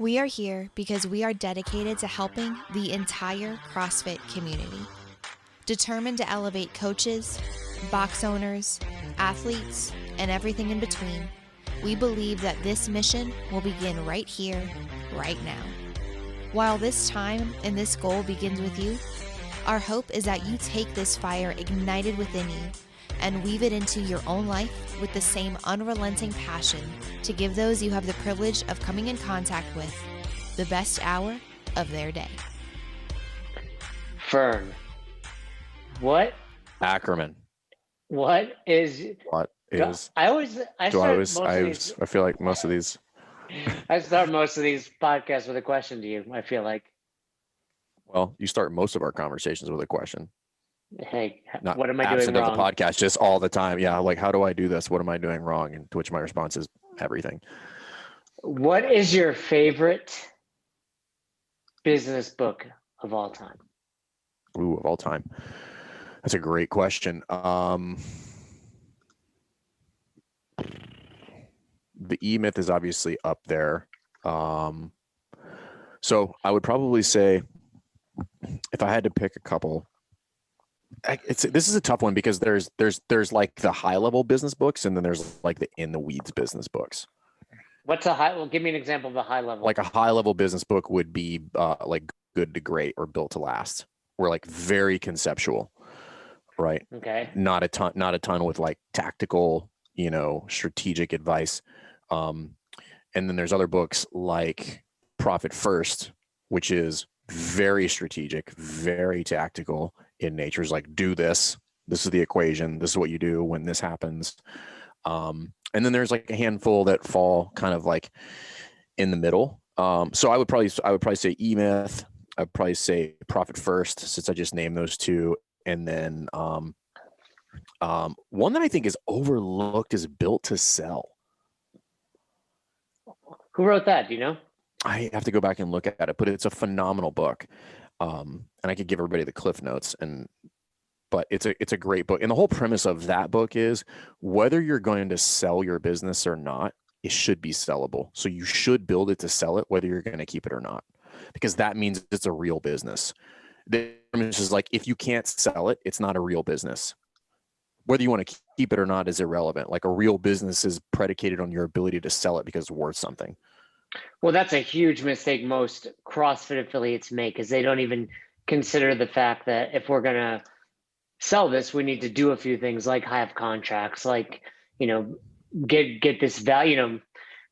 We are here because we are dedicated to helping the entire CrossFit community. Determined to elevate coaches, box owners, athletes, and everything in between, we believe that this mission will begin right here, right now. While this time and this goal begins with you, our hope is that you take this fire ignited within you and weave it into your own life with the same unrelenting passion to give those you have the privilege of coming in contact with the best hour of their day. Fern, what? Ackerman. What is? I feel like most of these. I start most of these podcasts with a question to you. I feel like. Well, you start most of our conversations with a question. Hey, Not what am I doing absent wrong? of the podcast, just all the time. Yeah, like how do I do this? What am I doing wrong? And to which my response is everything. What is your favorite business book of all time? Ooh, of all time. That's a great question. The E-Myth is obviously up there. So I would probably say, if I had to pick a couple, this is a tough one because there's like the high level business books and then there's like the in the weeds business books. What's a high? Well, give me an example of a high level. Like a high level business book would be like Good to Great or Built to Last. We're like very conceptual, right? Okay. Not a ton with like tactical, strategic advice. And then there's other books like Profit First, which is very strategic, very tactical in nature. Is like, do this. This is the equation. This is what you do when this happens. And then there's like a handful that fall kind of like in the middle. So I would probably say E-Myth. I'd probably say Profit First, since I just named those two. And then one that I think is overlooked is Built to Sell. Who wrote that? Do you know? I have to go back and look at it, but it's a phenomenal book. And I could give everybody the cliff notes, but it's a great book. And the whole premise of that book is whether you're going to sell your business or not, it should be sellable. So you should build it to sell it, whether you're going to keep it or not, because that means it's a real business. The premise is like, if you can't sell it, it's not a real business. Whether you want to keep it or not is irrelevant. Like a real business is predicated on your ability to sell it because it's worth something. Well, that's a huge mistake most CrossFit affiliates make, is they don't even consider the fact that if we're going to sell this, we need to do a few things like have contracts, like, get this value.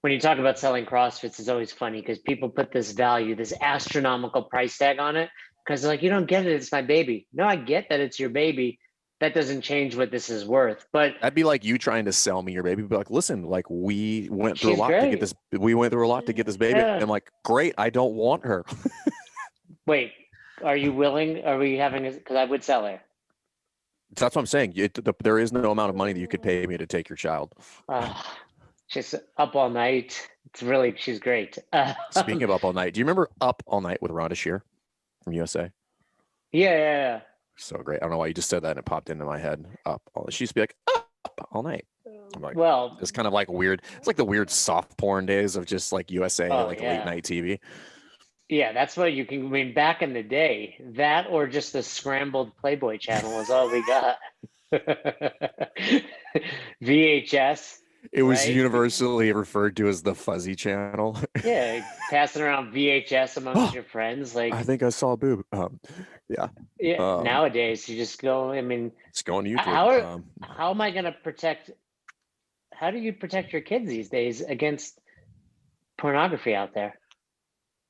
When you talk about selling CrossFits, it's always funny because people put this value, this astronomical price tag on it because they're like, you don't get it. It's my baby. No, I get that it's your baby. That doesn't change what this is worth. But that'd be like you trying to sell me your baby. Be like, listen, like we went through She's a lot great. to get this. We went through a lot to get this baby. Yeah. I'm like, great. I don't want her. Wait, are you willing? Are we having? Because I would sell her. That's what I'm saying. There is no amount of money that you could pay me to take your child. She's up all night. She's great. Speaking of Up All Night, do you remember Up All Night with Rhonda Shear from USA? Yeah. So great. I don't know why you just said that and it popped into my head. She used to be like, Up All Night. I'm like, well, it's kind of like weird. It's like the weird soft porn days of just like USA, late night TV. Yeah, that's what you can. I mean, back in the day, that or just the scrambled Playboy channel was all we got. VHS. It was universally referred to as the fuzzy channel. Yeah, passing around VHS amongst your friends. Like, I think I saw a boob. Yeah. Nowadays, you just go. I mean, it's going to YouTube. How am I going to protect? How do you protect your kids these days against pornography out there?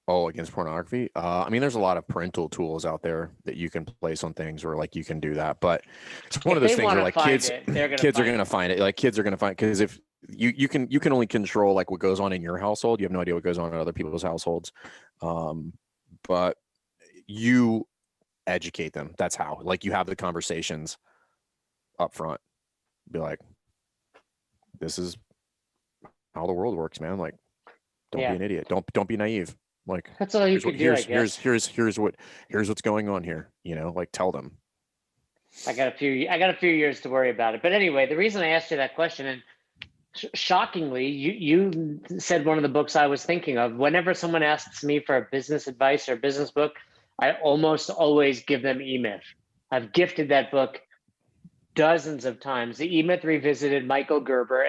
Oh, against pornography? I mean, there's a lot of parental tools out there that you can place on things where like you can do that. But it's one of those things where like kids are going to find it. Like kids are going to find, because if you can only control like what goes on in your household. You have no idea what goes on in other people's households. But you educate them. That's how, like, you have the conversations up front. Be like, this is how the world works, man. Like, don't be an idiot. Don't be naive. Like, that's all you can do. Here's what's going on here. Like, tell them. I got a few years to worry about it. But anyway, the reason I asked you that question, and Shockingly, you said one of the books I was thinking of. Whenever someone asks me for a business advice or business book, I almost always give them E-Myth. I've gifted that book dozens of times. The E-Myth Revisited, Michael Gerber.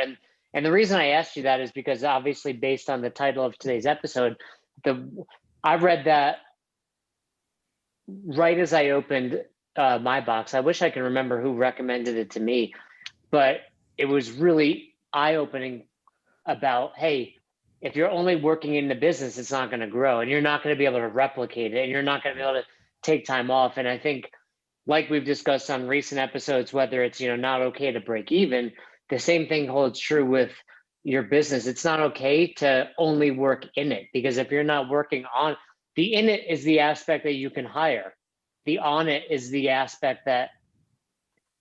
And the reason I asked you that is because obviously based on the title of today's episode, I read that right as I opened my box. I wish I could remember who recommended it to me, but it was really eye-opening about, hey, if you're only working in the business, it's not going to grow, and you're not going to be able to replicate it, and you're not going to be able to take time off. And I think, like we've discussed on recent episodes, whether it's, not okay to break even, the same thing holds true with your business. It's not okay to only work in it, because if you're not working on the in it is the aspect that you can hire. The on it is the aspect that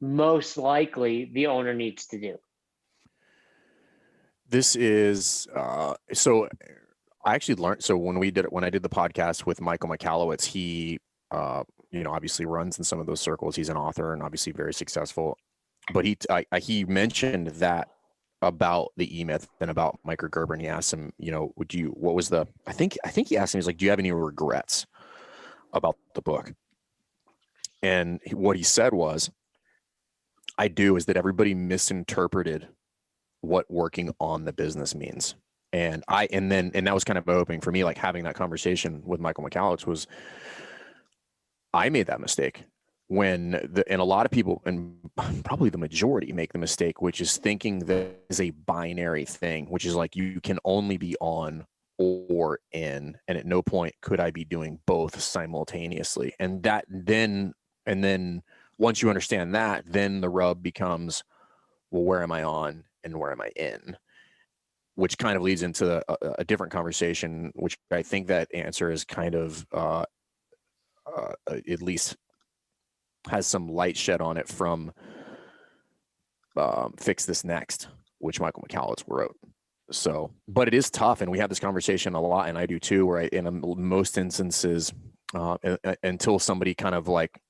most likely the owner needs to do. This is so I actually learned. So when I did the podcast with Michael Michalowicz, he obviously runs in some of those circles. He's an author and obviously very successful. But he mentioned that about the E-Myth and about Michael Gerber, and he asked him, I think he asked him, he's like, do you have any regrets about the book? And what he said was, I do, is that everybody misinterpreted what working on the business means. And that was kind of opening for me, like having that conversation with Michael Michalowicz was, I made that mistake and a lot of people, and probably the majority, make the mistake, which is thinking that is a binary thing, which is like, you can only be on or in, and at no point could I be doing both simultaneously. And then once you understand that, then the rub becomes, well, where am I on and where am I in? Which kind of leads into a different conversation, which I think that answer is kind of at least has some light shed on it from Fix This Next, which Michael Michalowicz wrote. So, but it is tough, and we have this conversation a lot, and I do too, where in most instances, until somebody kind of like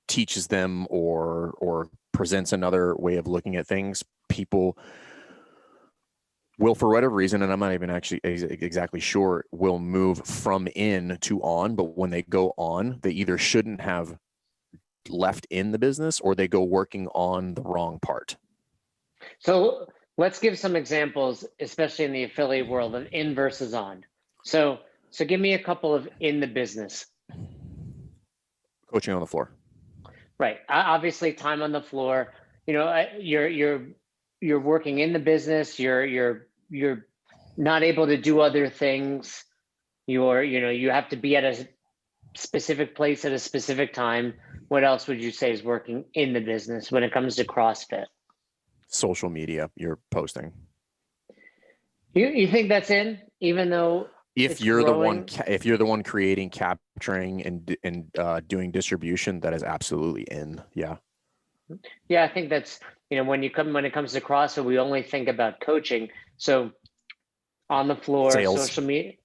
teaches them or presents another way of looking at things, people will, for whatever reason, and I'm not even actually exactly sure, will move from in to on. But when they go on, they either shouldn't have left in the business, or they go working on the wrong part. So let's give some examples, especially in the affiliate world, of in versus on. So give me a couple of in the business. Coaching on the floor. Right. Obviously, time on the floor. You're working in the business. You're not able to do other things. You have to be at a specific place at a specific time. What else would you say is working in the business when it comes to CrossFit? Social media, you're posting. You think that's in, even though if you're the one creating, capturing, and doing distribution, that is absolutely in. Yeah. Yeah, I think that's, when it comes to CrossFit, we only think about coaching. So on the floor, sales. Social media,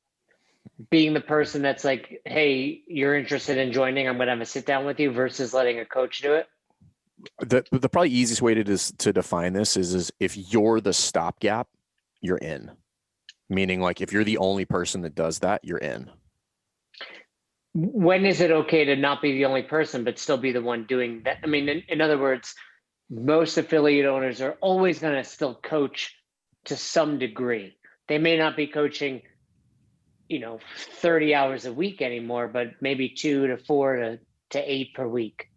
being the person that's like, hey, you're interested in joining, I'm going to have a sit down with you, versus letting a coach do it. The probably easiest way to define this is if you're the stopgap, you're in. Meaning, like, if you're the only person that does that, you're in. When is it okay to not be the only person, but still be the one doing that? I mean, in other words, most affiliate owners are always going to still coach to some degree. They may not be coaching, 30 hours a week anymore, but maybe 2 to 4 to 8 per week.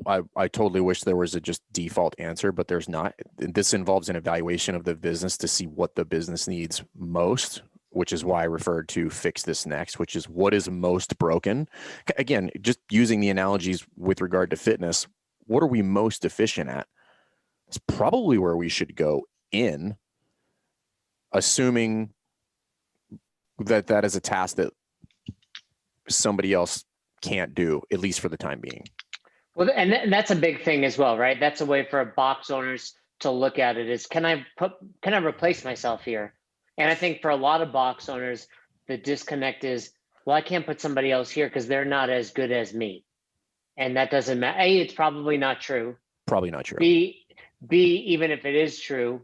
I totally wish there was a just default answer, but there's not. This involves an evaluation of the business to see what the business needs most, which is why I referred to Fix This Next, which is what is most broken. Again, just using the analogies with regard to fitness, what are we most deficient at? It's probably where we should go in, assuming that is a task that somebody else can't do, at least for the time being. Well, and that's a big thing as well, right? That's a way for box owners to look at it is, can I replace myself here? And I think for a lot of box owners, the disconnect is, well, I can't put somebody else here because they're not as good as me. And that doesn't matter. A, it's probably not true. Probably not true. B, B, even if it is true,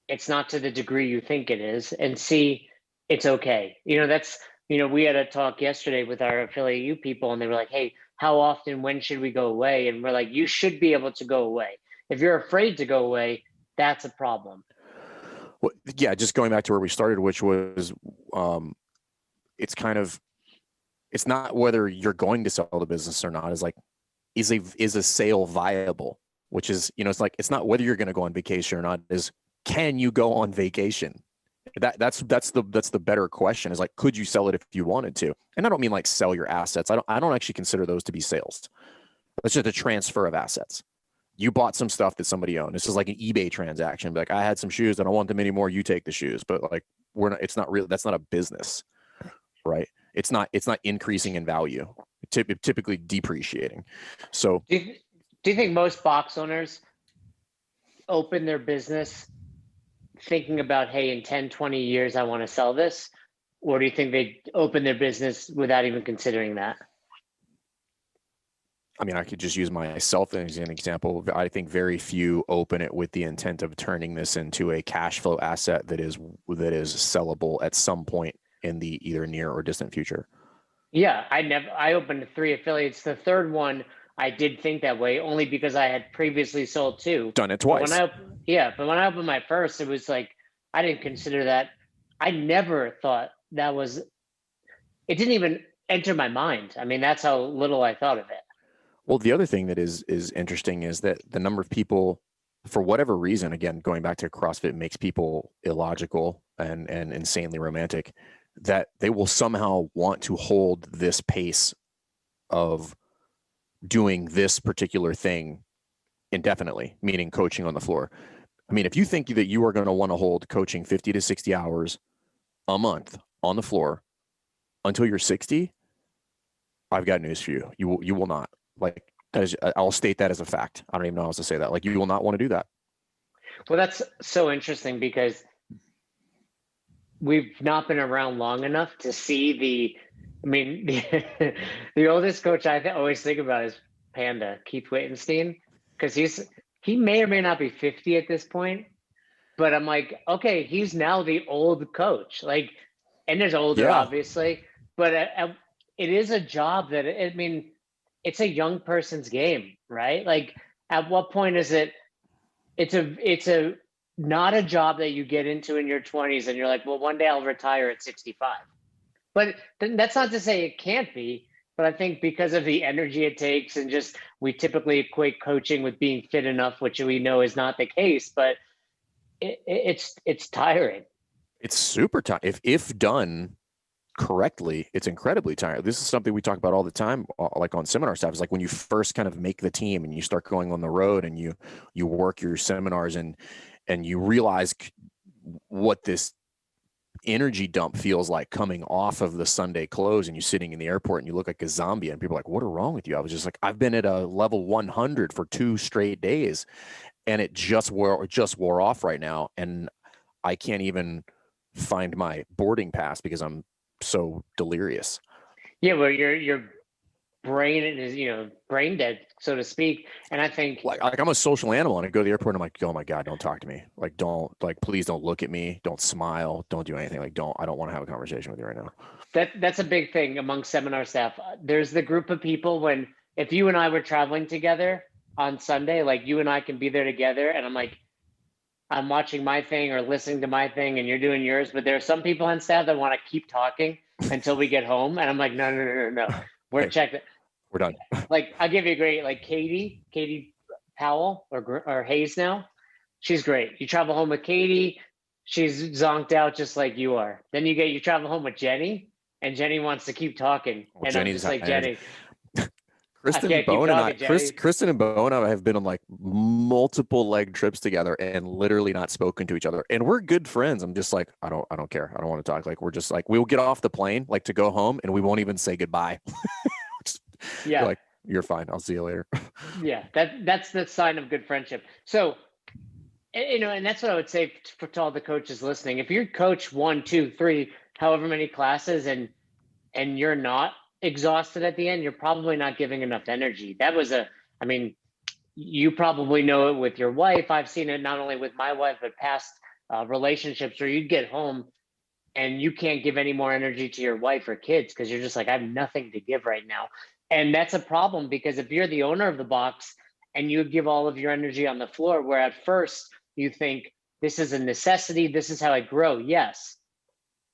it's not to the degree you think it is. And C, it's okay. We had a talk yesterday with our affiliate U people, and they were like, hey, how often, when should we go away? And we're like, you should be able to go away. If you're afraid to go away, that's a problem. Well, yeah, just going back to where we started, which was, it's not whether you're going to sell the business or not. Is like, is a sale viable? Which is, it's like, it's not whether you're going to go on vacation or not. Is, can you go on vacation? That's the better question. Is like, could you sell it if you wanted to? And I don't mean like sell your assets. I don't actually consider those to be sales. That's just a transfer of assets. You bought some stuff that somebody owned. This is like an eBay transaction. Like, I had some shoes, I don't want them anymore. You take the shoes. But like, it's not really, that's not a business, right? It's not increasing in value. Typically depreciating. So do you think most box owners open their business thinking about, hey, in 10, 20 years, I want to sell this? Or do you think they open their business without even considering that? I mean, I could just use myself as an example. I think very few open it with the intent of turning this into a cash flow asset that is sellable at some point in the either near or distant future. Yeah, I opened 3 affiliates. The third one, I did think that way only because I had previously sold 2. Done it twice. But when I opened my first, it was like, I didn't consider that. I never thought that was, it didn't even enter my mind. I mean, that's how little I thought of it. Well, the other thing that is interesting is that the number of people, for whatever reason, again, going back to CrossFit, makes people illogical and insanely romantic, that they will somehow want to hold this pace of doing this particular thing indefinitely, meaning coaching on the floor. I mean, if you think that you are going to want to hold coaching 50 to 60 hours a month on the floor until you're 60, I've got news for you. You will not. Like, I'll state that as a fact. I don't even know how else to say that. Like, you will not want to do that. Well, that's so interesting because we've not been around long enough to see the oldest coach I always think about is Panda, Keith Wittenstein, because he may or may not be 50 at this point, but I'm like, okay, he's now the old coach. Like, and there's older, obviously, but it is a job that, it's a young person's game, right? Like, at what point is it? It's not a job that you get into in your 20s and you're like, well, one day I'll retire at 65. But that's not to say it can't be. But I think because of the energy it takes, and just, we typically equate coaching with being fit enough, which we know is not the case. But it's tiring. It's super tiring. If done correctly, it's incredibly tiring. This is something we talk about all the time, like on seminar staff. Is like when you first kind of make the team and you start going on the road and you work your seminars and you realize what this energy dump feels like coming off of the Sunday close, and you're sitting in the airport and you look like a zombie and people are like, what are wrong with you? I was just like, I've been at a level 100 for 2 straight days and it just wore off right now. And I can't even find my boarding pass because I'm so delirious. Yeah, well, your brain is, brain dead, so to speak. And I think like I'm a social animal, and I go to the airport and I'm like, oh my God, don't talk to me. Like, please don't look at me. Don't smile. Don't do anything. Like, I don't want to have a conversation with you right now. That's a big thing among seminar staff. There's the group of people if you and I were traveling together on Sunday, like, you and I can be there together, and I'm like, I'm watching my thing or listening to my thing and you're doing yours, but there are some people on staff that want to keep talking until we get home. And I'm like, no. We're checked. We're done. Like, I'll give you a great, like, Katie Powell or Hayes now. She's great. You travel home with Katie, she's zonked out just like you are. Then you travel home with Jenny, and Jenny wants to keep talking. Well, and Jenny's I'm just like, Jenny. Kristen and Bo and I have been on like multiple leg trips together and literally not spoken to each other. And we're good friends. I'm just like, I don't care. I don't want to talk. Like, we're just like, we'll get off the plane, like, to go home, and we won't even say goodbye. Yeah. Like, you're fine. I'll see you later. Yeah. That's the sign of good friendship. So, and that's what I would say to all the coaches listening. If you're coach 1, 2, 3, however many classes, and you're not exhausted at the end, you're probably not giving enough energy. That was you probably know it with your wife. I've seen it not only with my wife, but past relationships where you'd get home and you can't give any more energy to your wife or kids because you're just like, I have nothing to give right now. And that's a problem, because if you're the owner of the box and you give all of your energy on the floor, where at first you think this is a necessity, this is how I grow, yes,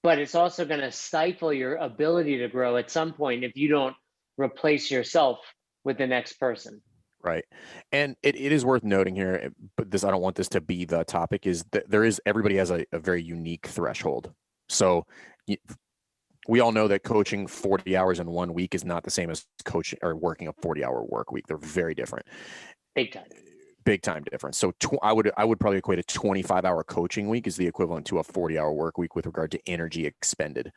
but it's also going to stifle your ability to grow at some point if you don't replace yourself with the next person. Right. And it is worth noting here, but I don't want this to be the topic, is that everybody has a very unique threshold. So we all know that coaching 40 hours in 1 week is not the same as coaching or working a 40-hour work week. They're very different. Big time difference. So I would probably equate a 25-hour coaching week is the equivalent to a 40-hour work week with regard to energy expended.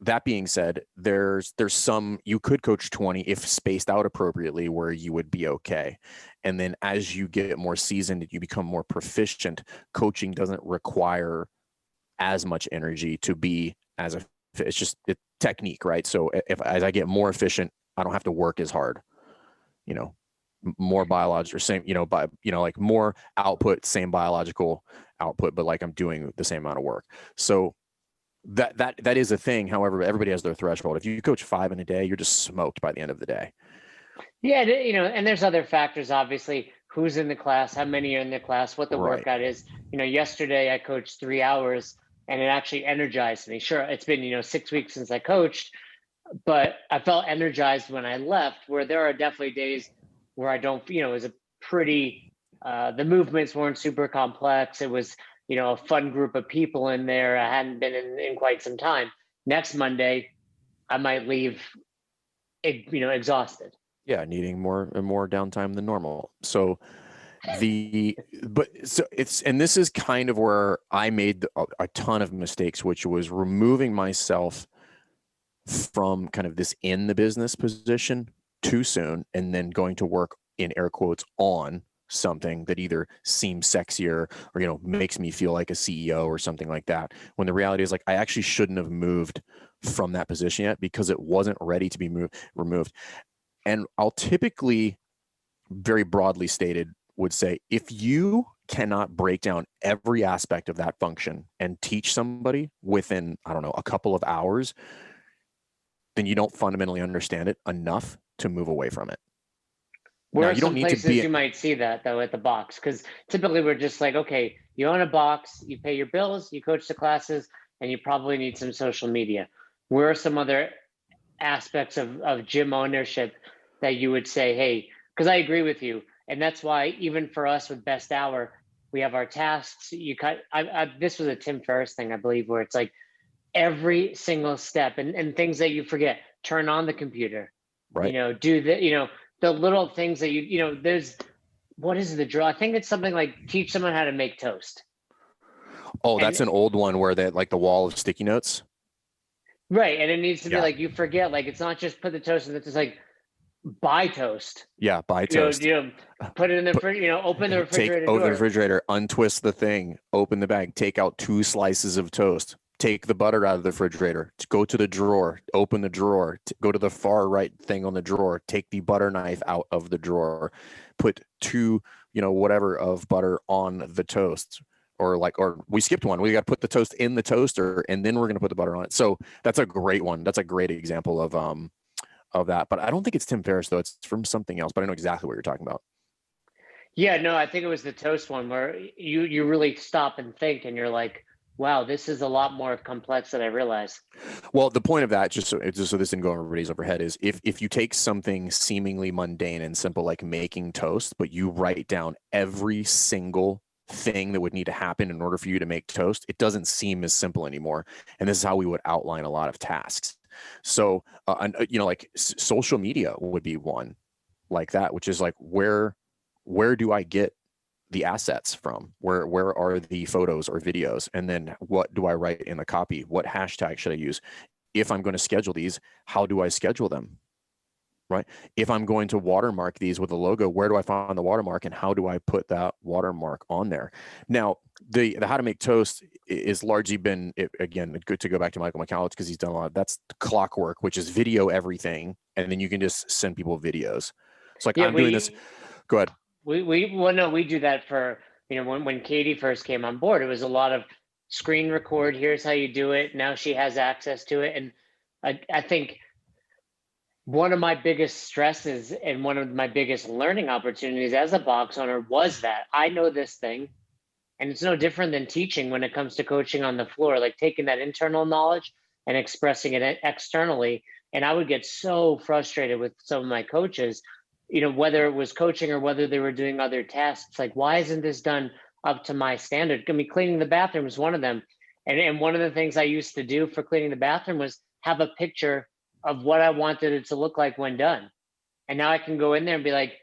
That being said, there's some, you could coach 20 if spaced out appropriately, where you would be okay. And then as you get more seasoned, you become more proficient. Coaching doesn't require as much energy to be it's just technique, right? So as I get more efficient, I don't have to work as hard, more biological, or same, like more output, same biological output, but like I'm doing the same amount of work. So that is a thing. However, everybody has their threshold. If you coach 5 in a day, you're just smoked by the end of the day. Yeah, and there's other factors, obviously, who's in the class, how many are in the class, what the workout is. Yesterday I coached 3 hours and it actually energized me. Sure, it's been, 6 weeks since I coached, but I felt energized when I left, where there are definitely days where I don't, it was a pretty, the movements weren't super complex. It was, a fun group of people in there. I hadn't been in quite some time. Next Monday, I might leave, exhausted. Yeah, needing more downtime than normal. So and this is kind of where I made a ton of mistakes, which was removing myself from kind of this in the business position too soon, and then going to work in air quotes on something that either seems sexier or makes me feel like a CEO or something like that, when the reality is, like, I actually shouldn't have moved from that position yet because it wasn't ready to be removed. And I'll typically, very broadly stated, would say, if you cannot break down every aspect of that function and teach somebody within, I don't know, a couple of hours, then you don't fundamentally understand it enough to move away from it. Where are some places you might see that, though, at the box? Because typically we're just like, okay, you own a box, you pay your bills, you coach the classes, and you probably need some social media. Where are some other aspects of gym ownership that you would say, hey, because I agree with you. And that's why even for us with Best Hour, we have our tasks. This was a Tim Ferriss thing, I believe, where it's like every single step and things that you forget. Turn on the computer, right? Do the little things that there's, what is the drill? I think it's something like teach someone how to make toast. Oh, that's an old one where they like the wall of sticky notes. Right. And it needs to be like, you forget, like, it's not just put the toast in, it's just like, buy toast. Yeah, buy toast. Put it in the fridge, open the refrigerator door. Open the refrigerator, untwist the thing, open the bag, take out 2 slices of toast, take the butter out of the refrigerator, go to the drawer, open the drawer, go to the far right thing on the drawer, take the butter knife out of the drawer, put 2, whatever of butter on the toast. Or we skipped one. We got to put the toast in the toaster and then we're going to put the butter on it. So that's a great one. That's a great example of that. But I don't think it's Tim Ferriss, though. It's from something else, but I know exactly what you're talking about. Yeah, no, I think it was the toast one where you really stop and think and you're like, wow, this is a lot more complex than I realized. Well, the point of that, just so this didn't go over everybody's overhead, is if you take something seemingly mundane and simple like making toast, but you write down every single thing that would need to happen in order for you to make toast, it doesn't seem as simple anymore. And this is how we would outline a lot of tasks. So, like social media would be one like that, which is like, where do I get the assets from? Where are the photos or videos? And then what do I write in the copy? What hashtag should I use? If I'm going to schedule these, how do I schedule them? Right? If I'm going to watermark these with a logo, where do I find the watermark and how do I put that watermark on there? Now, the how to make toast is largely been, again, good to go back to Michael McCallum because he's done a lot. That's Clockwork, which is video everything. And then you can just send people videos. It's like, I'm doing this Go ahead. We do that for, when Katie first came on board, it was a lot of screen record. Here's how you do it. Now she has access to it. And I think one of my biggest stresses and one of my biggest learning opportunities as a box owner was that I know this thing, and it's no different than teaching when it comes to coaching on the floor, like taking that internal knowledge and expressing it externally. And I would get so frustrated with some of my coaches, whether it was coaching or whether they were doing other tasks. Like, why isn't this done up to my standard? I mean, cleaning the bathroom is one of them. And one of the things I used to do for cleaning the bathroom was have a picture of what I wanted it to look like when done. And now I can go in there and be like,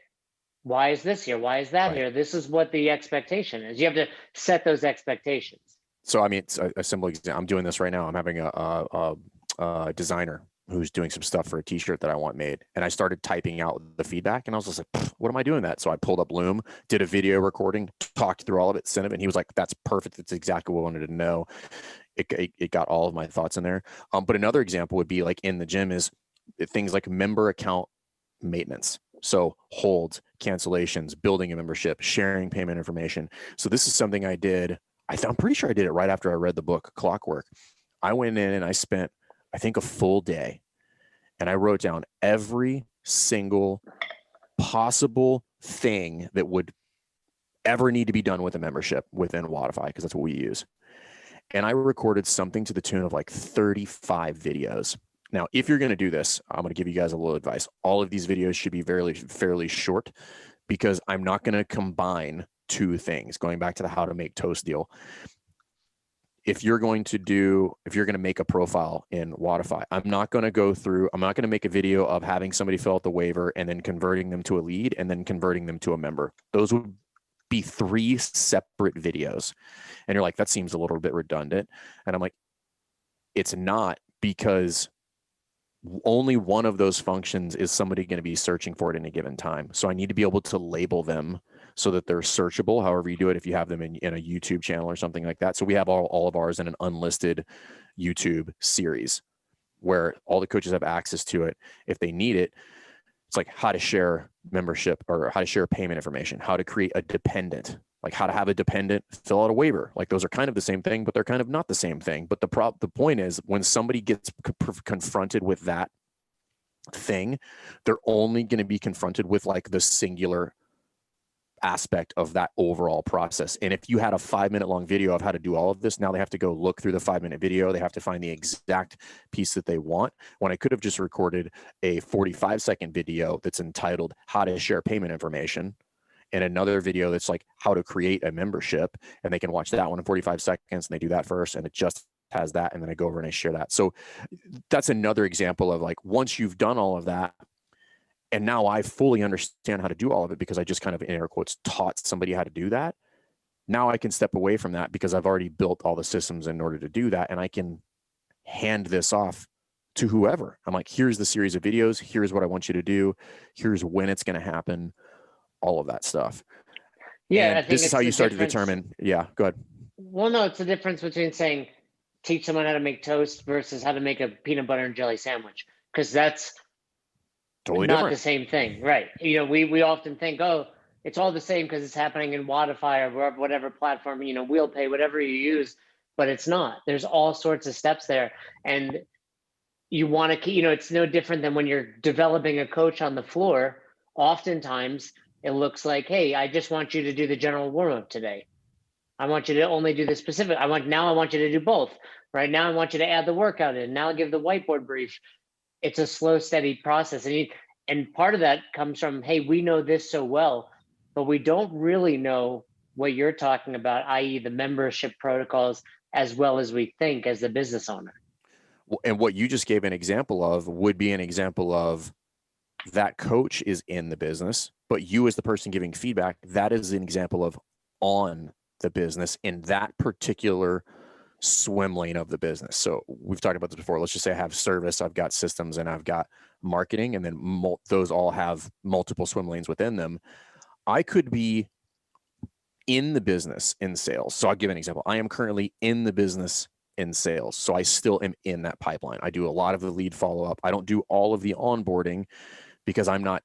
why is this here? Why is that Right. here? This is what the expectation is. You have to set those expectations. So, I mean, it's a simple example. I'm doing this right now. I'm having a designer who's doing some stuff for a t-shirt that I want made. And I started typing out the feedback and I was just like, what am I doing that? So I pulled up Loom, did a video recording, talked through all of it, sent it. And he was like, that's perfect. That's exactly what I wanted to know. It got all of my thoughts in there. But another example would be like in the gym is things like member account maintenance. So holds, cancellations, building a membership, sharing payment information. So this is something I did. I'm pretty sure I did it right after I read the book Clockwork. I went in and I spent, I think, a full day and I wrote down every single possible thing that would ever need to be done with a membership within Wodify, because that's what we use. And I recorded something to the tune of like 35 videos. Now, if you're going to do this, I'm going to give you guys a little advice. All of these videos should be fairly short, because I'm not going to combine two things. Going back to the how to make toast deal. If you're going to make a profile in Wodify, I'm not going to make a video of having somebody fill out the waiver and then converting them to a lead and then converting them to a member. Those would be 3 separate videos. And you're like, that seems a little bit redundant. And I'm like, it's not, because only one of those functions is somebody going to be searching for at any given time. So I need to be able to label them so that they're searchable, however you do it, if you have them in a YouTube channel or something like that. So we have all of ours in an unlisted YouTube series where all the coaches have access to it if they need it. It's like how to share membership or how to share payment information, how to create a dependent, like how to have a dependent fill out a waiver. Like those are kind of the same thing, but they're kind of not the same thing. But the point is, when somebody gets confronted with that thing, they're only going to be confronted with like the singular aspect of that overall process. And if you had a 5-minute long video of how to do all of this, now they have to go look through the 5-minute video. They have to find the exact piece that they want, when I could have just recorded a 45-second video that's entitled how to share payment information, and another video that's like how to create a membership, and they can watch that one in 45 seconds and they do that first, and it just has that, and then I go over and I share that. So that's another example of like, once you've done all of that, and now I fully understand how to do all of it because I just kind of, in air quotes, taught somebody how to do that. Now I can step away from that because I've already built all the systems in order to do that. And I can hand this off to whoever. I'm like, here's the series of videos. Here's what I want you to do. Here's when it's going to happen. All of that stuff. Yeah. And I think this is how you start to determine. Yeah, go ahead. Well, no, it's the difference between saying, teach someone how to make toast versus how to make a peanut butter and jelly sandwich. Because that's Totally not different. the same thing, right? We often think, oh, it's all the same because it's happening in Wodify or whatever platform, Wheel Pay, whatever you use, but it's not. There's all sorts of steps there, and you want to, it's no different than when you're developing a coach on the floor. Oftentimes, it looks like, hey, I just want you to do the general warm up today. I want you to only do the specific. I want you to do both. Right now, I want you to add the workout in. Now, give the whiteboard brief. It's a slow, steady process. And part of that comes from, hey, we know this so well, but we don't really know what you're talking about, i.e. the membership protocols, as well as we think as the business owner. And what you just gave an example of would be an example of that coach is in the business, but you as the person giving feedback, that is an example of on the business in that particular swim lane of the business. So we've talked about this before. Let's just say I have service, I've got systems, and I've got marketing, and then those all have multiple swim lanes within them. I could be in the business in sales. So I'll give an example. I am currently in the business in sales. So I still am in that pipeline. I do a lot of the lead follow-up. I don't do all of the onboarding because I'm not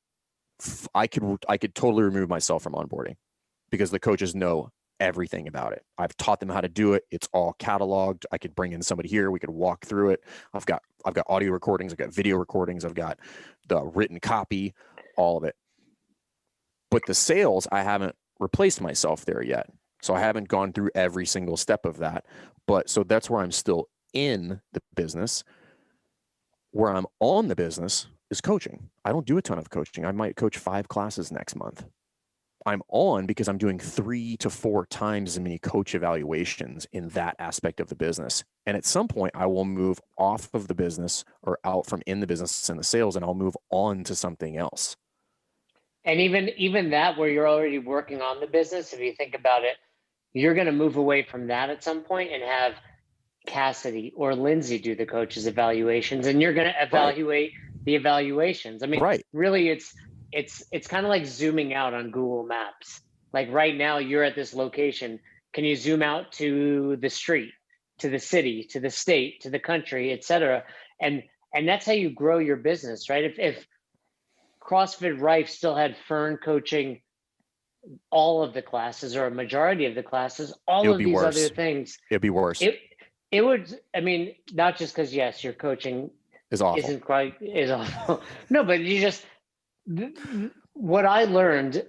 I could totally remove myself from onboarding because the coaches know everything about it. I've taught them how to do it. It's all cataloged. I could bring in somebody here. We could walk through it. I've got audio recordings. I've got video recordings. I've got the written copy, all of it. But the sales, I haven't replaced myself there yet. So I haven't gone through every single step of that. But so that's where I'm still in the business. Where I'm on the business is coaching. I don't do a ton of coaching. I might coach 5 classes next month. I'm on because I'm doing 3 to 4 times as many coach evaluations in that aspect of the business. And at some point I will move off of the business or out from in the business and the sales, and I'll move on to something else. And even that, where you're already working on the business, if you think about it, you're going to move away from that at some point and have Cassidy or Lindsay do the coaches evaluations, and you're going to evaluate the evaluations. I mean, really it's kind of like zooming out on Google Maps. Like right now you're at this location. Can you zoom out to the street, to the city, to the state, to the country, etc.? And that's how you grow your business, right? If CrossFit Rife still had Fern coaching all of the classes or a majority of the classes, all of these other things, it'd be worse. It would, I mean, not just because, yes, your coaching is awful. Is awful. No, but you just, what I learned,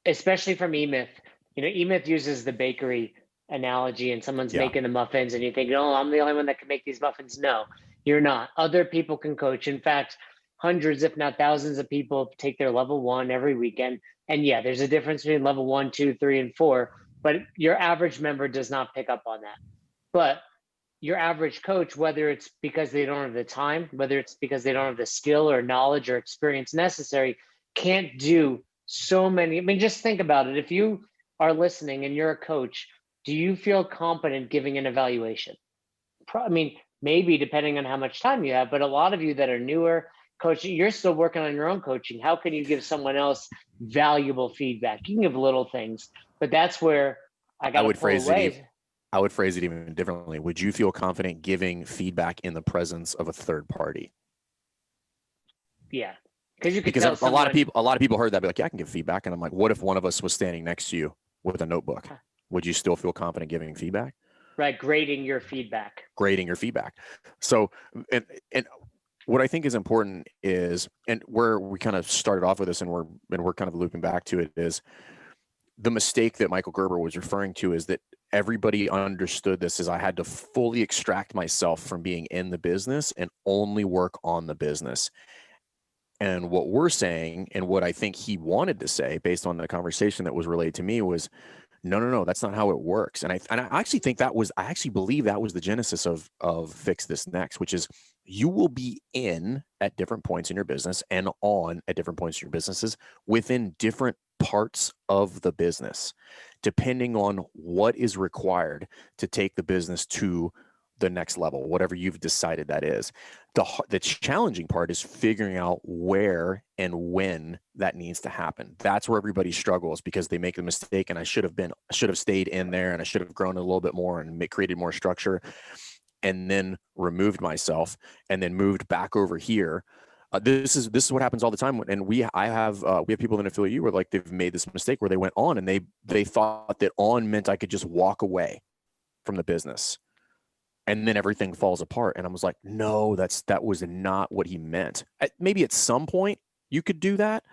especially from E-Myth, E-Myth uses the bakery analogy, and someone's making the muffins and you think, oh, I'm the only one that can make these muffins. No, you're not. Other people can coach. In fact, hundreds, if not thousands of people take their level 1 every weekend. And yeah, there's a difference between level 1, 2, 3, and 4, but your average member does not pick up on that. But your average coach, whether it's because they don't have the time, whether it's because they don't have the skill or knowledge or experience necessary, can't do so many. I mean, just think about it. If you are listening and you're a coach, do you feel competent giving an evaluation? I mean, maybe depending on how much time you have, but a lot of you that are newer coaching, you're still working on your own coaching. How can you give someone else valuable feedback? You can give little things, but that's where I would phrase it. I would phrase it even differently. Would you feel confident giving feedback in the presence of a third party? Yeah, because a lot of people heard that, be like, yeah, I can give feedback, and I'm like, what if one of us was standing next to you with a notebook? Would you still feel confident giving feedback? Right, grading your feedback. So, and what I think is important is, and where we kind of started off with this, and we're kind of looping back to it, is the mistake that Michael Gerber was referring to is that everybody understood this as I had to fully extract myself from being in the business and only work on the business. And what we're saying, and what I think he wanted to say based on the conversation that was relayed to me, was no, that's not how it works. And I actually think I actually believe that was the genesis of Fix This Next, which is you will be in at different points in your business and on at different points in your businesses within different parts of the business, depending on what is required to take the business to the next level, whatever you've decided that is. The challenging part is figuring out where and when that needs to happen. That's where everybody struggles, because they make the mistake, and I should have stayed in there, and I should have grown a little bit more and created more structure, and then removed myself and then moved back over here. This is what happens all the time. And we have people that affiliate you where, like, they've made this mistake where they went on and they thought that on meant I could just walk away from the business, and then everything falls apart. And I was like, no, that was not what he meant. Maybe at some point you could do that,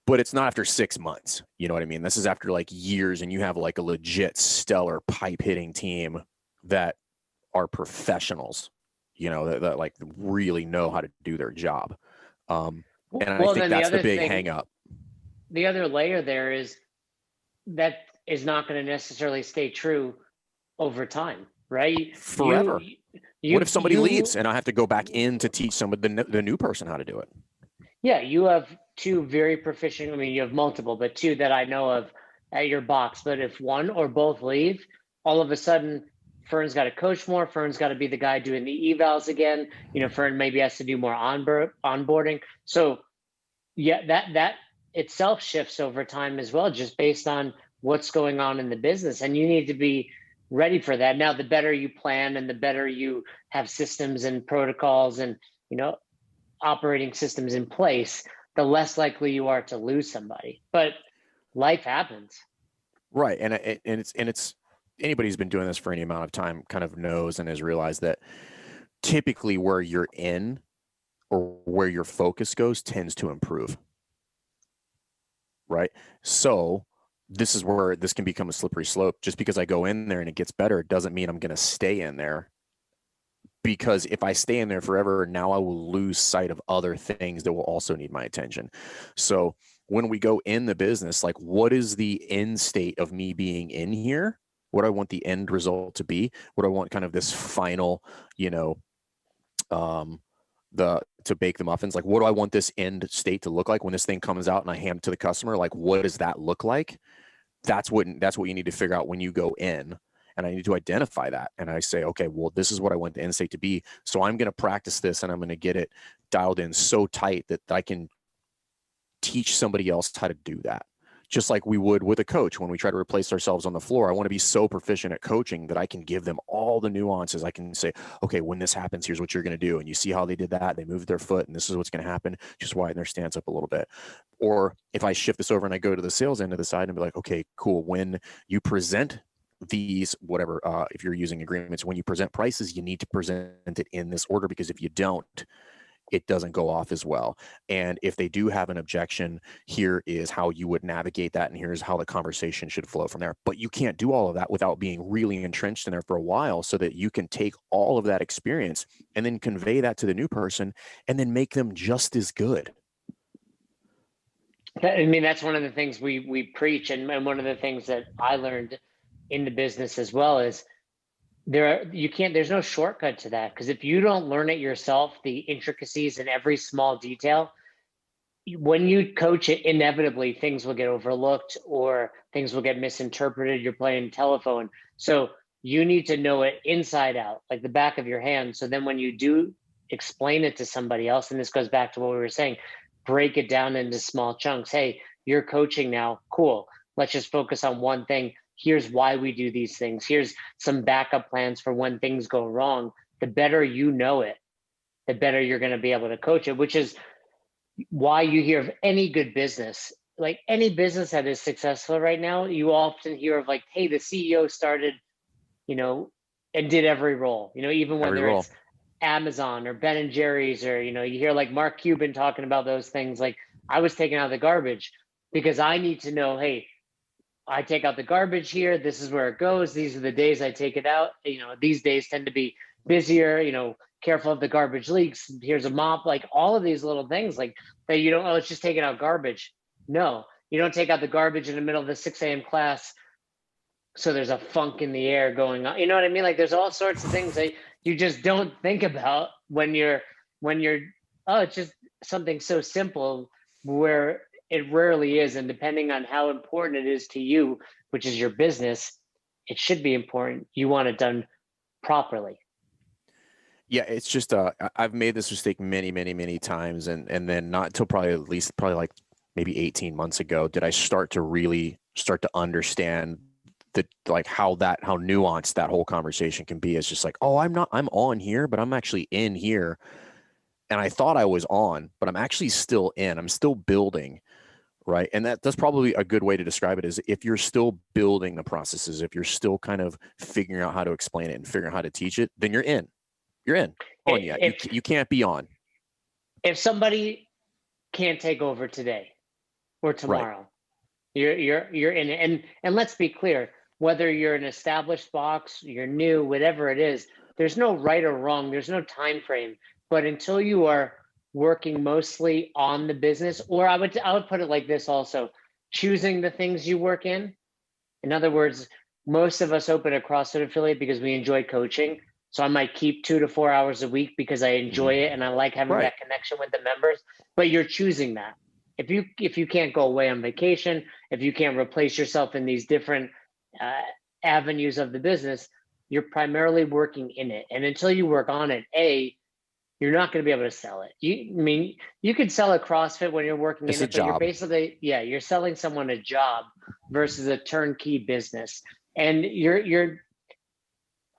but it's not after 6 months. You know what I mean? This is after like years, and you have like a legit stellar pipe hitting team that are professionals, that like really know how to do their job. And I think that's the big hang up. The other layer there is that is not going to necessarily stay true over time, right? Forever. What if somebody leaves and I have to go back in to teach somebody, the new person, how to do it? Yeah, you have 2 very proficient, I mean, you have multiple, but 2 that I know of at your box. But if one or both leave, all of a sudden Fern's got to coach more. Fern's got to be the guy doing the evals again. Fern maybe has to do more onboarding. So yeah, that itself shifts over time as well, just based on what's going on in the business. And you need to be ready for that. Now, the better you plan and the better you have systems and protocols and, operating systems in place, the less likely you are to lose somebody. But life happens. Right. And it's anybody who's been doing this for any amount of time kind of knows and has realized that typically where you're in or where your focus goes tends to improve. Right. So this is where this can become a slippery slope. Just because I go in there and it gets better doesn't mean I'm going to stay in there, because if I stay in there forever, now I will lose sight of other things that will also need my attention. So when we go in the business, like, what is the end state of me being in here? What do I want the end result to be? What do I want kind of this final, you know, to bake the muffins? Like, what do I want this end state to look like when this thing comes out and I hand it to the customer? Like, what does that look like? That's what you need to figure out when you go in. And I need to identify that. And I say, okay, well, this is what I want the end state to be. So I'm going to practice this and I'm going to get it dialed in so tight that I can teach somebody else how to do that. Just like we would with a coach when we try to replace ourselves on the floor. I want to be so proficient at coaching that I can give them all the nuances. I can say, okay, when this happens, here's what you're going to do. And you see how they did that. They moved their foot and this is what's going to happen. Just widen their stance up a little bit. Or if I shift this over and I go to the sales end of the side and be like, okay, cool. When you present these, whatever, if you're using agreements, when you present prices, you need to present it in this order, because if you don't, it doesn't go off as well. And if they do have an objection, here is how you would navigate that. And here's how the conversation should flow from there. But you can't do all of that without being really entrenched in there for a while, so that you can take all of that experience and then convey that to the new person and then make them just as good. I mean, that's one of the things we preach. And one of the things that I learned in the business as well is there's no shortcut to that, because if you don't learn it yourself, the intricacies in every small detail, when you coach it, inevitably things will get overlooked or things will get misinterpreted. You're playing telephone. So you need to know it inside out, like the back of your hand. So then when you do explain it to somebody else, and this goes back to what we were saying, break it down into small chunks. Hey, you're coaching now. Cool. Let's just focus on one thing. Here's why we do these things. Here's some backup plans for when things go wrong. The better you know it, the better you're going to be able to coach it, which is why you hear of any good business, like any business that is successful right now, you often hear of like, hey, the CEO started, and did every role, even whether it's Amazon or Ben and Jerry's, or, you hear like Mark Cuban talking about those things. Like, I was taking out the garbage because I need to know, hey, I take out the garbage here. This is where it goes. These are the days I take it out. These days tend to be busier, careful if the garbage leaks. Here's a mop, like all of these little things like that. You don't, it's just taking out garbage. No, you don't take out the garbage in the middle of the 6 a.m. class. So there's a funk in the air going on. You know what I mean? Like, there's all sorts of things that you just don't think about when you're, it's just something so simple where it rarely is. And depending on how important it is to you, which is your business, it should be important. You want it done properly. Yeah, it's just I've made this mistake many, many, many times, and then not until probably like maybe 18 months ago did I start to understand that, like, how nuanced that whole conversation can be. It's just like, oh, I'm on here, but I'm actually in here. And I thought I was on, but I'm actually still in. I'm still building, right? And that's probably a good way to describe it, is if you're still building the processes, if you're still kind of figuring out how to explain it and figuring out how to teach it, then you're in. You're in. On yet. You can't be on. If somebody can't take over today or tomorrow, right, you're in it. And let's be clear, whether you're an established box, you're new, whatever it is, there's no right or wrong. There's no time frame. But until you are working mostly on the business, or I would put it like this also, choosing the things you work in. In other words, most of us open a CrossFit affiliate because we enjoy coaching. So I might keep 2 to 4 hours a week because I enjoy it and I like having that connection with the members. But you're choosing that. If you can't go away on vacation, if you can't replace yourself in these different avenues of the business, you're primarily working in it. And until you work on it, you're not going to be able to sell it. You could sell a CrossFit when you're working in it, but you're basically, you're selling someone a job versus a turnkey business. And you're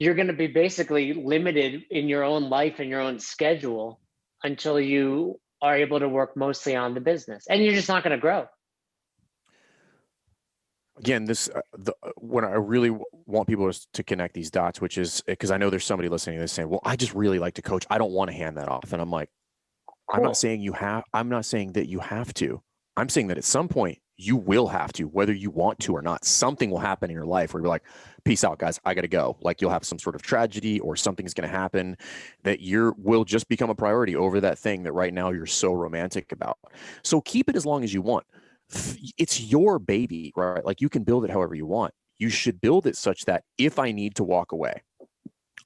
going to be basically limited in your own life and your own schedule until you are able to work mostly on the business, and you're just not going to grow. Again, when I really want people to connect these dots, which is because I know there's somebody listening to this saying, well, I just really like to coach. I don't want to hand that off. And I'm like, Cool. I'm not saying that you have to. I'm saying that at some point you will have to, whether you want to or not. Something will happen in your life where you're like, peace out, guys. I got to go. Like you'll have some sort of tragedy or something's going to happen that will just become a priority over that thing that right now you're so romantic about. So keep it as long as you want. It's your baby, right? Like you can build it however you want. You should build it such that if I need to walk away,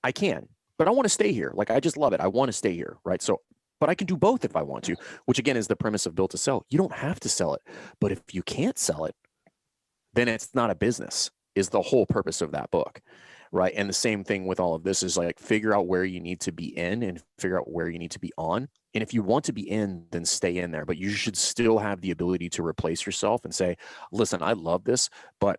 I can, but I want to stay here. Like I just love it. I want to stay here, right? So, but I can do both if I want to, which again is the premise of Built to Sell. You don't have to sell it, but if you can't sell it, then it's not a business, is the whole purpose of that book, right? And the same thing with all of this is like figure out where you need to be in and figure out where you need to be on. And if you want to be in, then stay in there, but you should still have the ability to replace yourself and say, listen, I love this, but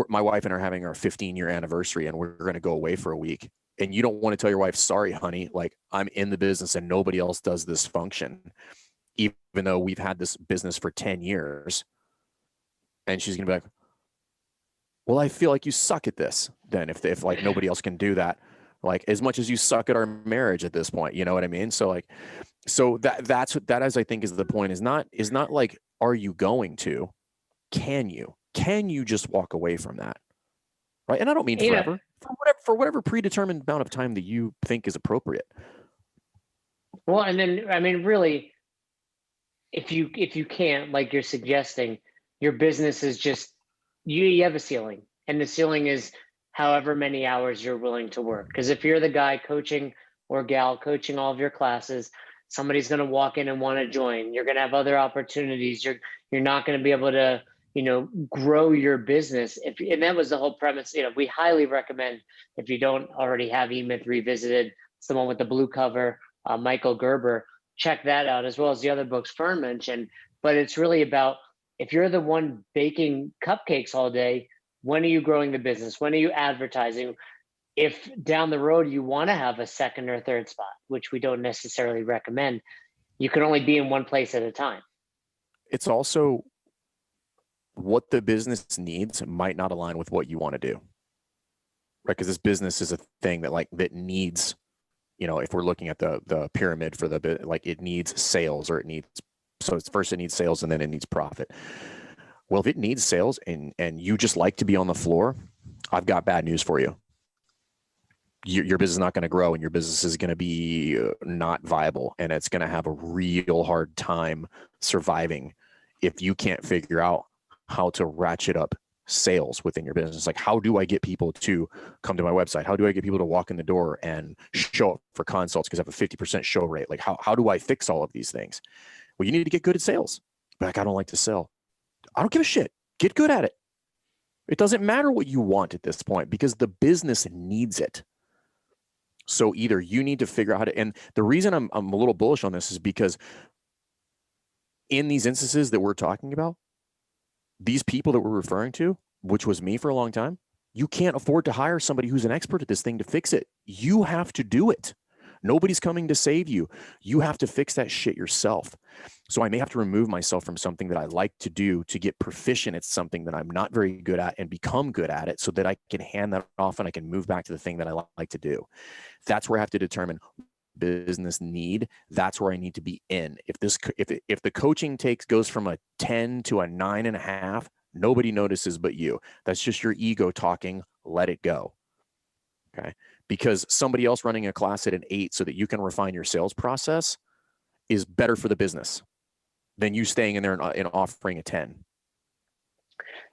my wife and I are having our 15-year anniversary and we're going to go away for a week. And you don't want to tell your wife, sorry, honey, like I'm in the business and nobody else does this function, even though we've had this business for 10 years. And she's going to be like, well, I feel like you suck at this then if like nobody else can do that, like as much as you suck at our marriage at this point, you know what I mean? So like, that as I think is the point is not like, are you going to, can you just walk away from that? Right. And I don't mean forever, for whatever predetermined amount of time that you think is appropriate. Well, and then, I mean, really, if you can't, like you're suggesting, your business is just, you have a ceiling, and the ceiling is however many hours you're willing to work. Because if you're the guy coaching or gal coaching all of your classes, somebody's going to walk in and want to join. You're going to have other opportunities. You're not going to be able to, grow your business. And that was the whole premise. We highly recommend, if you don't already have E-Myth Revisited, it's the one with the blue cover, Michael Gerber, check that out, as well as the other books Fern mentioned. But it's really about, if you're the one baking cupcakes all day, when are you growing the business? When are you advertising? If down the road you want to have a second or third spot, which we don't necessarily recommend, you can only be in one place at a time. It's also what the business needs might not align with what you want to do, right? Because this business is a thing that needs, if we're looking at the pyramid for the bit, like it needs sales, or it needs sales and then it needs profit. Well, if it needs sales and you just like to be on the floor, I've got bad news for you. Your business is not going to grow, and your business is going to be not viable, and it's going to have a real hard time surviving if you can't figure out how to ratchet up sales within your business. Like, how do I get people to come to my website? How do I get people to walk in the door and show up for consults because I have a 50% show rate? Like, how do I fix all of these things? Well, you need to get good at sales. Like, I don't like to sell. I don't give a shit. Get good at it. It doesn't matter what you want at this point because the business needs it. So either you need to figure out how to, and the reason I'm a little bullish on this is because in these instances that we're talking about, these people that we're referring to, which was me for a long time, you can't afford to hire somebody who's an expert at this thing to fix it. You have to do it. Nobody's coming to save you. You have to fix that shit yourself. So I may have to remove myself from something that I like to do to get proficient at something that I'm not very good at and become good at it so that I can hand that off and I can move back to the thing that I like to do. That's where I have to determine business need. That's where I need to be in. If the coaching goes from a 10 to a 9.5, nobody notices but you. That's just your ego talking. Let it go. Okay. Because somebody else running a class at an 8 so that you can refine your sales process is better for the business than you staying in there and offering a 10.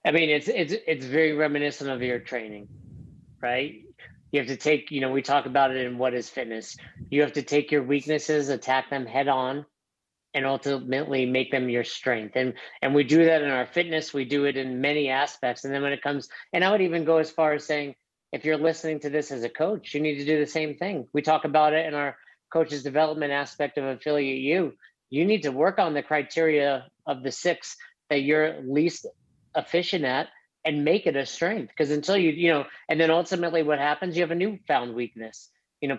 I mean, it's very reminiscent of your training, right? You have to take, we talk about it in What is Fitness. You have to take your weaknesses, attack them head on, and ultimately make them your strength. And we do that in our fitness. We do it in many aspects. And then when it comes, and I would even go as far as saying, if you're listening to this as a coach, you need to do the same thing. We talk about it in our coaches development aspect of Affiliate U. You need to work on the criteria of the 6 that you're least efficient at and make it a strength. Because until and then ultimately what happens, you have a newfound weakness.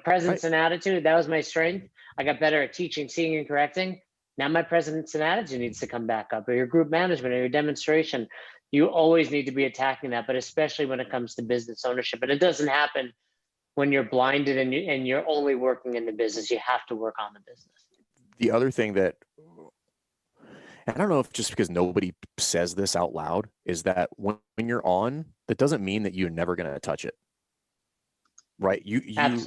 Presence and attitude, that was my strength. I got better at teaching, seeing, and correcting. Now my presence and attitude needs to come back up, or your group management or your demonstration. You always need to be attacking that, but especially when it comes to business ownership. And it doesn't happen when you're blinded and you're only working in the business. You have to work on the business. The other thing that, and I don't know if just because nobody says this out loud, is that when you're on, that doesn't mean that you're never going to touch it. Right.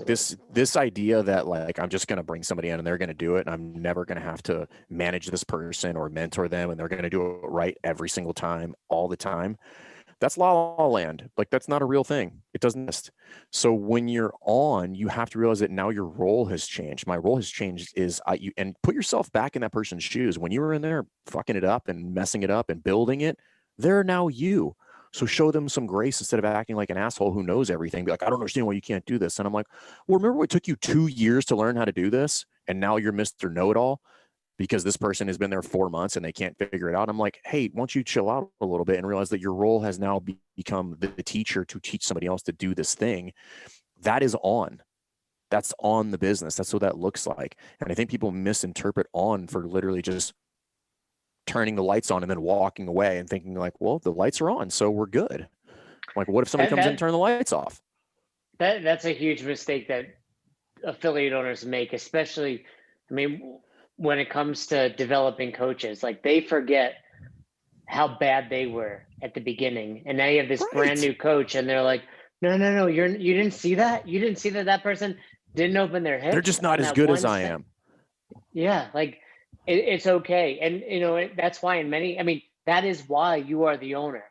This idea that like, I'm just going to bring somebody in and they're going to do it, and I'm never going to have to manage this person or mentor them, and they're going to do it right every single time, all the time. That's la la land. Like, that's not a real thing. It doesn't exist. So when you're on, you have to realize that now your role has changed. My role has changed and put yourself back in that person's shoes. When you were in there fucking it up and messing it up and building it, they're now you. So show them some grace instead of acting like an asshole who knows everything. Be like, I don't understand why you can't do this. And I'm like, well, remember it took you 2 years to learn how to do this, and now you're Mr. Know-it-all because this person has been there 4 months and they can't figure it out. I'm like, hey, why don't you chill out a little bit and realize that your role has now become the teacher to teach somebody else to do this thing. That is on. That's on the business. That's what that looks like. And I think people misinterpret on for literally just turning the lights on and then walking away and thinking like, well, the lights are on, so we're good. Like, what if somebody comes in and turn the lights off? That's a huge mistake that affiliate owners make, especially, I mean, when it comes to developing coaches. Like, they forget how bad they were at the beginning, and now you have this brand new coach, and they're like, no, you didn't see that? You didn't see that person didn't open their hips? They're just not as good as I am. Yeah, like, it's okay. And that's why that is why you are the owner,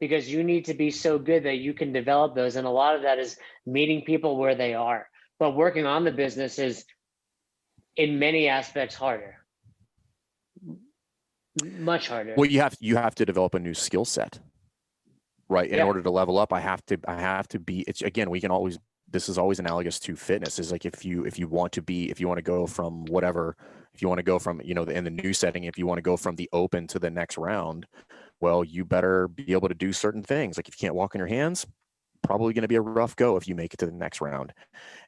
because you need to be so good that you can develop those. And a lot of that is meeting people where they are. But working on the business is, in many aspects, harder. Much harder. Well, you have to develop a new skill set, right? In order to level up, I have to be, it's, again, this is always analogous to fitness. Is like, if you want to go from whatever, if you want to go from, in the new setting, if you want to go from the open to the next round, well, you better be able to do certain things. Like, if you can't walk on your hands, probably going to be a rough go if you make it to the next round.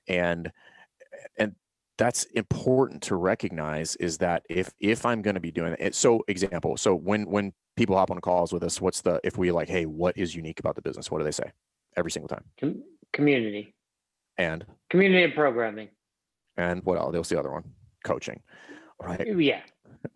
And that's important to recognize, is that if I'm going to be doing it. So when people hop on calls with us, if we like, hey, what is unique about the business? What do they say every single time? Community. And community and programming. And what else? There's the other one, coaching, right? Yeah.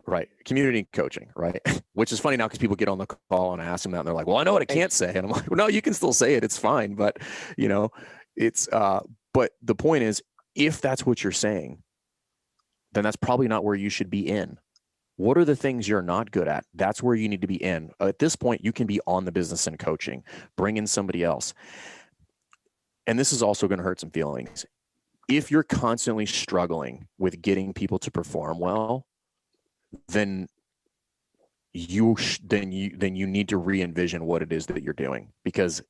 Right. Community and coaching, right? Which is funny now, because people get on the call and ask them that, and they're like, well, I know what I can't say. And I'm like, well, no, you can still say it. It's fine. But, but the point is, if that's what you're saying, then that's probably not where you should be in. What are the things you're not good at? That's where you need to be in. At this point, you can be on the business and coaching, bring in somebody else. And this is also going to hurt some feelings. If you're constantly struggling with getting people to perform well, then you need to re-envision what it is that you're doing, because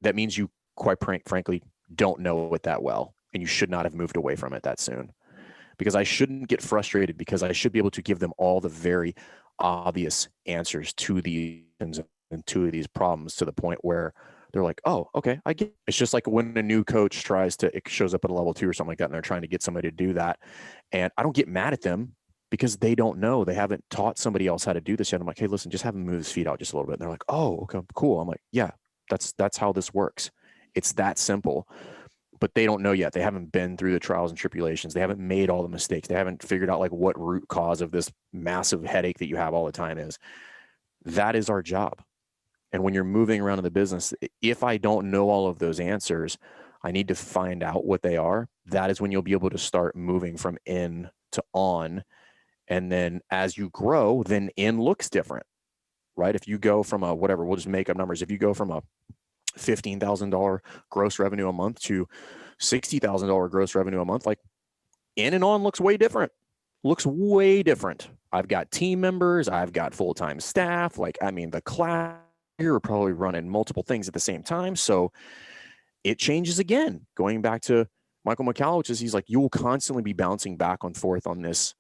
that means you, quite frankly, don't know it that well, and you should not have moved away from it that soon. Because I shouldn't get frustrated, because I should be able to give them all the very obvious answers to these and to these problems, to the point where they're like, oh, okay, I get it. It's just like when a new coach it shows up at a level 2 or something like that, and they're trying to get somebody to do that. And I don't get mad at them, because they don't know. They haven't taught somebody else how to do this yet. I'm like, hey, listen, just have him move his feet out just a little bit. And they're like, oh, okay, cool. I'm like, yeah, that's how this works. It's that simple. But they don't know yet. They haven't been through the trials and tribulations. They haven't made all the mistakes. They haven't figured out like what root cause of this massive headache that you have all the time is. That is our job. And when you're moving around in the business, if I don't know all of those answers, I need to find out what they are. That is when you'll be able to start moving from in to on. And then as you grow, then in looks different, right? If you go from we'll just make up numbers. If you go from a $15,000 gross revenue a month to $60,000 gross revenue a month, like, in and on looks way different. I've got team members. I've got full-time staff. The class here are probably running multiple things at the same time. So it changes again. Going back to Michael McCallowich, he's like, you will constantly be bouncing back and forth on this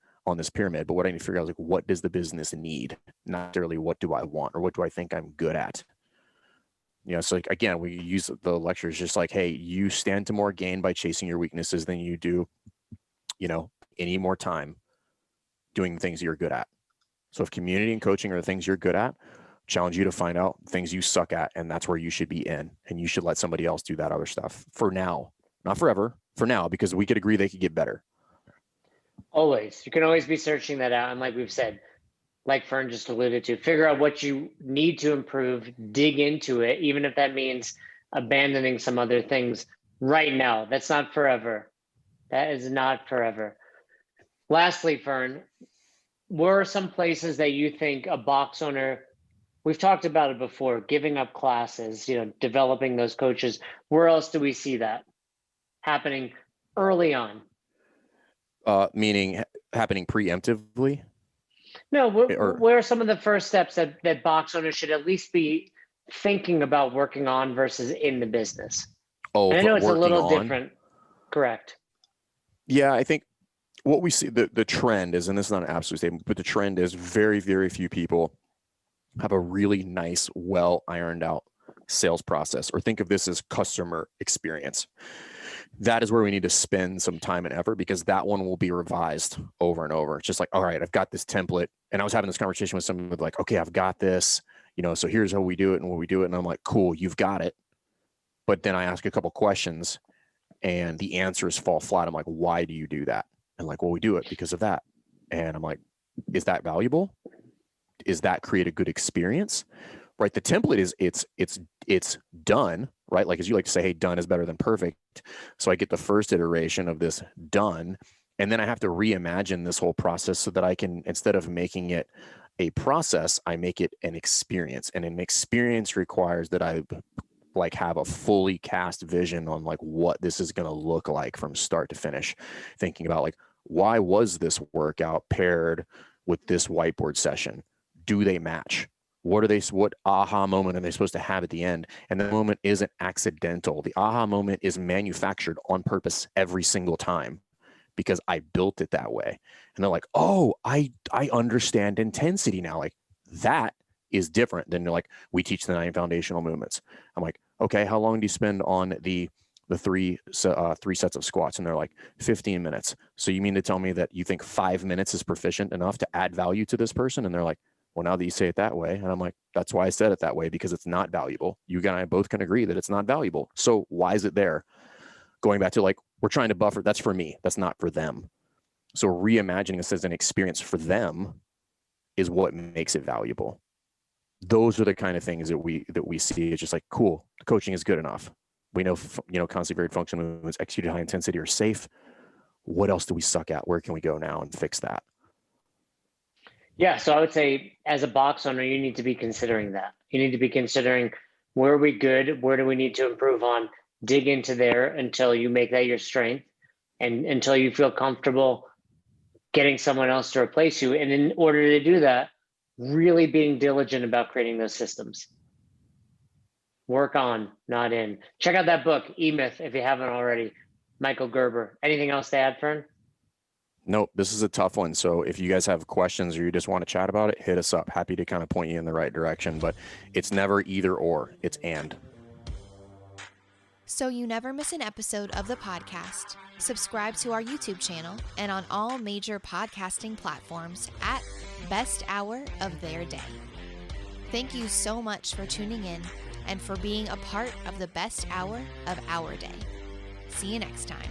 pyramid. But what I need to figure out is, like, what does the business need? Not necessarily what do I want or what do I think I'm good at? So like, again, we use the lectures just like, hey, you stand to more gain by chasing your weaknesses than you do, any more time doing things you're good at. So if community and coaching are the things you're good at, challenge you to find out things you suck at, and that's where you should be in, and you should let somebody else do that other stuff for now, not forever, for now, because we could agree they could get better. Always. You can always be searching that out. And like we've said, like Fern just alluded to, figure out what you need to improve, dig into it, even if that means abandoning some other things right now. That's not forever. That is not forever. Lastly, Fern, where are some places that you think a box owner, we've talked about it before, giving up classes, developing those coaches. Where else do we see that happening early on? Meaning happening preemptively? No, where are some of the first steps that box owners should at least be thinking about working on versus in the business? Oh, and I know it's a little different. Correct. Yeah, I think what we see, the trend is, and this is not an absolute statement, but the trend is very, very few people have a really nice, well ironed out sales process, or think of this as customer experience. That is where we need to spend some time and effort, because that one will be revised over and over. It's just like, all right, I've got this template. And I was having this conversation with someone with like, okay, I've got this, so here's how we do it and what we do it. And I'm like, cool, you've got it. But then I ask a couple questions and the answers fall flat. I'm like, why do you do that? And like, well, we do it because of that. And I'm like, is that valuable? Is that create a good experience? Right. The template is it's done, right? Like, as you like to say, hey, done is better than perfect. So I get the first iteration of this done, and then I have to reimagine this whole process so that I can, instead of making it a process, I make it an experience. And an experience requires that I like have a fully cast vision on like what this is going to look like from start to finish. Thinking about like, why was this workout paired with this whiteboard session? Do they match? What aha moment are they supposed to have at the end? And the moment isn't accidental. The aha moment is manufactured on purpose every single time, because I built it that way. And they're like, oh, I understand intensity now. Like, that is different than like, we teach the 9 foundational movements. I'm like, okay, how long do you spend on the three sets of squats? And they're like, 15 minutes. So you mean to tell me that you think 5 minutes is proficient enough to add value to this person? And they're like, well, now that you say it that way. And I'm like, that's why I said it that way, because it's not valuable. You and I both can agree that it's not valuable. So why is it there? Going back to like, we're trying to buffer. That's for me. That's not for them. So reimagining this as an experience for them is what makes it valuable. Those are the kind of things that we see. It's just like, cool, the coaching is good enough. We know, constantly varied functional movements executed high intensity are safe. What else do we suck at? Where can we go now and fix that? Yeah, so I would say as a box owner, you need to be considering that. You need to be considering, where are we good? Where do we need to improve on? Dig into there until you make that your strength, and until you feel comfortable getting someone else to replace you. And in order to do that, really being diligent about creating those systems. Work on, not in. Check out that book, E-Myth, if you haven't already. Michael Gerber. Anything else to add, Fern? Nope, this is a tough one. So if you guys have questions or you just want to chat about it, hit us up. Happy to kind of point you in the right direction, but it's never either or, it's and. So you never miss an episode of the podcast, subscribe to our YouTube channel and on all major podcasting platforms at Best Hour of Their Day. Thank you so much for tuning in and for being a part of the best hour of our day. See you next time.